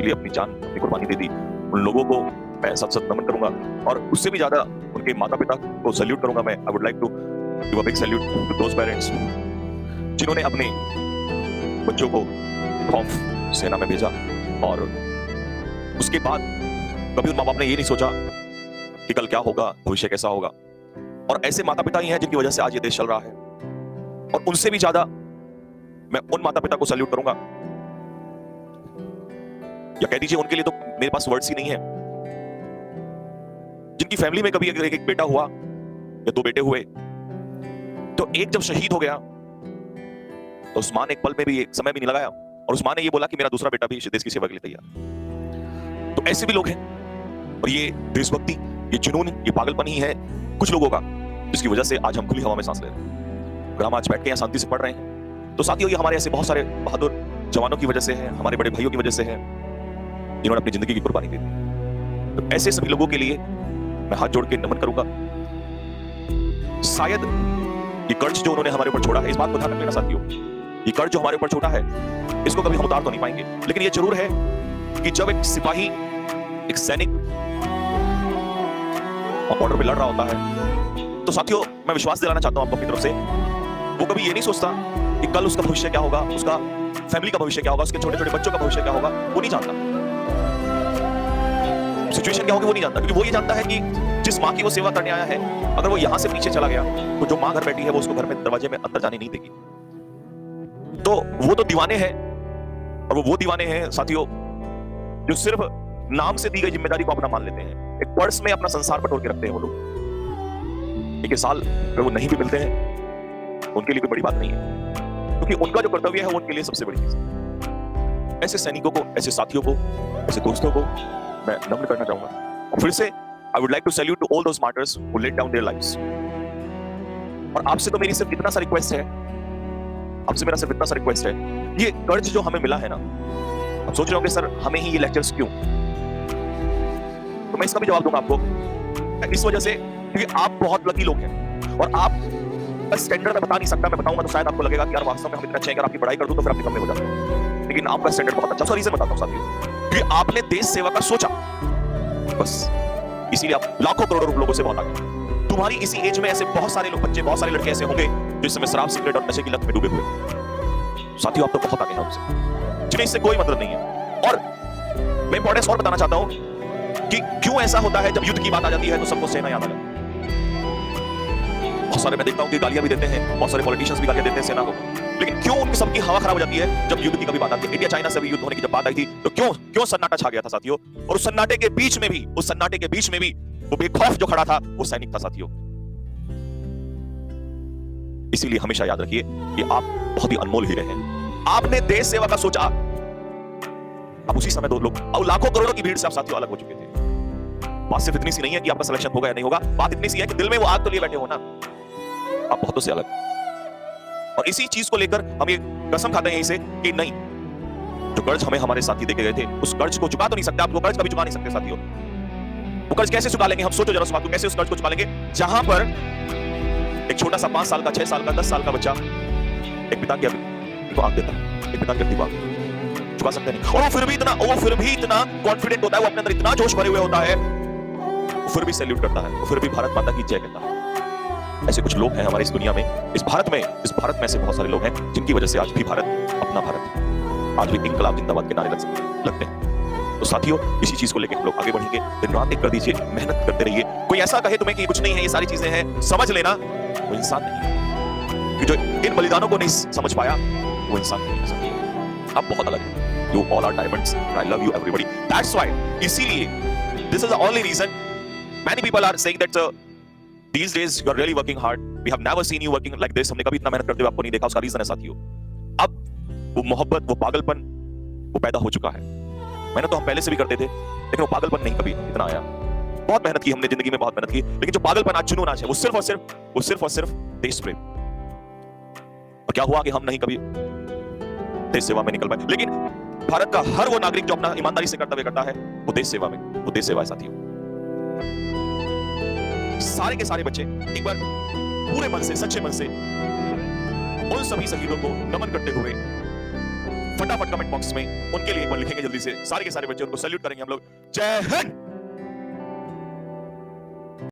के लिए अपनी जान, अपनी कुर्बानी दे दी, उन लोगों को मैं सच सच नमन करूंगा और उससे भी ज्यादा उनके माता पिता को सैल्यूट करूंगा मैं। I would like to give a big salute to those parents जिन्होंने अपने बच्चों को खौफ सेना में भेजा और उसके बाद कभी उन माँ बाप ने ये नहीं सोचा कि कल क्या होगा, भविष्य कैसा होगा। और ऐसे माता पिता ही हैं जिनकी वजह से आज ये देश चल रहा है। और उनसे भी ज्यादा मैं उन माता पिता को सैल्यूट करूंगा, या कह दीजिए उनके लिए तो मेरे पास वर्ड्स ही नहीं है, जिनकी फैमिली में कभी अगर एक बेटा हुआ या दो बेटे हुए तो एक जब शहीद हो गया तो उस मां ने एक पल में भी, एक समय भी नहीं लगाया और उस मां ने ये बोला कि मेरा दूसरा बेटा भी देश की सेवा के लिए तैयार। तो ऐसे भी लोग हैं और ये देशभक्ति, ये जुनून, ये पागलपन ही है कुछ लोगों का जिसकी वजह से आज हम खुली हवा में सांस ले रहे हैं। अगर हम आज बैठ के यहाँ शांति से पढ़ रहे हैं तो साथियों ये हमारे ऐसे बहुत सारे बहादुर जवानों की वजह से है, हमारे बड़े भाइयों की वजह से है जिन्होंने अपनी जिंदगी की कुर्बानी दे दी। तो ऐसे सभी लोगों के लिए मैं हाथ जोड़ के नमन करूंगा। शायद ये कर्ज जो उन्होंने हमारे ऊपर छोड़ा है, इस बात को ध्यान रखना साथियों, ये कर्ज जो हमारे ऊपर छोड़ा है इसको कभी हम उतार तो नहीं पाएंगे, लेकिन ये जरूर है कि जब एक सिपाही, एक सैनिक बॉर्डर पे लड़ रहा होता है तो साथियों मैं विश्वास दिलाना चाहता हूं आपको अपनी तरफ से, वो कभी ये नहीं सोचता कि कल उसका भविष्य क्या होगा, उसका फैमिली का भविष्य क्या होगा, उसके छोटे छोटे बच्चों का भविष्य क्या होगा, वो नहीं जानता, सिचुएशन क्या होगी वो नहीं जानता, क्योंकि वो ये जानता है कि जिस माँ की वो सेवा करने आया है अगर वो यहां से पीछे चला गया तो जो माँ घर बैठी है वो उसको घर में दरवाजे में अंदर जाने नहीं देगी। तो वो तो दीवाने हैं, और वो दीवाने हैं साथियों जो सिर्फ नाम से दी गई जिम्मेदारी को अपना मान लेते हैं, एक पर्स में अपना संसार बटोर के रखते हैं वो लोग। एक साल अगर वो नहीं भी मिलते हैं तो उनके लिए कोई बड़ी बात नहीं है, क्योंकि उनका जो कर्तव्य है वो उनके लिए सबसे बड़ी चीज है। ऐसे सैनिकों को, ऐसे साथियों को, ऐसे दोस्तों को मैं नमन करना चाहूंगा। और फिर से I would like to salute to all those martyrs who laid down their lives. और आपसे तो मेरी सिर्फ इतना सा रिक्वेस्ट है, आपसे मेरा सिर्फ इतना सा रिक्वेस्ट है, ये कर्ज जो हमें मिला है ना, आप सोच रहे होंगे सर हमें ही ये लेक्चर्स क्यों, तो मैं इसका भी जवाब दूंगा आपको। इस वजह से क्योंकि आप बहुत लकी लोग हैं और आप स्टैंडर्ड मैं बता नहीं सकता, मैं बताऊंगा तो शायद आपको लगेगा कि यार वास्तव में हम इतना अच्छे हैं, अगर आपकी पढ़ाई कर दूं तो फिर आपकी कम में हो जाता है, लेकिन आपका स्टैंडर्ड बहुत अच्छा। उसका रीजन बताता हूं साथियों, कि आपने देश सेवा का सोचा, बस इसीलिए आप लाखों करोड़ों लोगों से बहुत आगे। तुम्हारी इसी एज में ऐसे बहुत सारे लोग, बच्चे, बहुत सारे लड़के ऐसे होंगे जो इस समय शराब, सिगरेट और नशे की लत में डूबे हुए। साथियों आप तो बहुत आगे हैं हमसे, जिन्हें इससे कोई मतलब नहीं है। और मैं इंपॉर्टेंस और बताना चाहता हूं कि क्यों ऐसा होता है जब युद्ध की बात आ जाती है तो सबको सेना याद आ जाती है। बहुत सारे मैं देखता हूं कि गालियां भी देते हैं, बहुत सारे पॉलिटिशियंस भी गालियां देते हैं सेना को, लेकिन क्यों उनकी सबकी हवा खराब हो जाती है जब युद्ध की कभी बात आती है। इंडिया चाइना से भी युद्ध होने की जब बात आई थी तो क्यों सन्नाटा छा गया था साथियों। और उस सन्नाटे के बीच में भी, उस सन्नाटे के बीच में भी वो बेखौफ जो खड़ा था वो सैनिक था साथियों। इसीलिए हमेशा याद रखिए कि आप बहुत ही अनमोल हीरे हैं। आपने देश सेवा का सोचा, अब उसी समय दो लोग और लाखों करोड़ों की भीड़ से आप साथियों अलग हो चुके थे। बात सिर्फ इतनी सी नहीं है कि आपका सिलेक्शन होगा या नहीं होगा, बात इतनी सी है कि दिल में वो आग तो लिए बैठे हो ना, आप बहुतों से अलग। और इसी चीज को लेकर हम ये कसम खाते हैं यहीं से कि नहीं, जो कर्ज हमें हमारे साथी देके गए थे उस कर्ज को चुका तो नहीं सकते, आप वो कर्ज कभी चुका नहीं सकते साथियों। वो कर्ज कैसे चुका लेंगे, हम सोचो जरा उस बात को, कैसे उस कर्ज को चुका लेंगे जहां पर एक छोटा सा 5 साल का, 6 साल का, 10 साल का बच्चा एक पिता की को आंख देता है, एक पिता की को आंख चुका सकते नहीं। और वो फिर भी इतना कॉन्फिडेंट होता है, वो अपने अंदर इतना जोश भरे हुए होता है, वो फिर भी सैल्यूट करता है, वो फिर भी भारत माता की जय कहता है। ऐसे कुछ लोग हैं हमारे इस दुनिया में, इस भारत में ऐसे बहुत सारे लोग हैं जिनकी वजह से आज भी भारत अपना भारत, आज भी इंकलाब जिंदाबाद के नारे लगते हैं। तो साथियों इसी चीज को लेकर हम लोग आगे बढ़ेंगे, दिन रात एक कर दीजिए, मेहनत करते रहिए। कोई ऐसा कहे तुम्हें कि कुछ नहीं है, ये सारी चीजें हैं, समझ लेना वो इंसान नहीं है, कि जो इन बलिदानों को नहीं समझ पाया वो इंसान नहीं है। आप बहुत अलग हैं, you all are diamonds, I love you everybody, that's why, इसीलिए this is the only reason many people are saying that these days you are really working hard, we have never seen you working like this, हमने कभी इतना मेहनत करते हुए आपको नहीं देखा। उसका रीजन है साथियों, अब वो मोहब्बत, वो पागलपन वो पैदा हो चुका है। मेहनत तो हम पहले से भी करते थे, लेकिन वो पागलपन नहीं कभी इतना आया। बहुत मेहनत की हमने जिंदगी में, बहुत मेहनत की, लेकिन जो पागलपन आज जुनून आज है वो सिर्फ और सिर्फ देश प्रेम। और क्या हुआ कि हम नहीं कभी देश सेवा में निकल पाए, लेकिन भारत का हर वो नागरिक जो अपना ईमानदारी से कर्तव्य करता है वो देश सेवा में, वो देश सेवा है साथियों। सारे के सारे बच्चे एक बार पूरे मन से, सच्चे मन से उन सभी शहीदों को नमन करते हुए फटाफट कमेंट बॉक्स में उनके लिए एक बार लिखेंगे जल्दी से, सारे के सारे बच्चे उनको सैल्यूट करेंगे हम लोग। जय हिंद।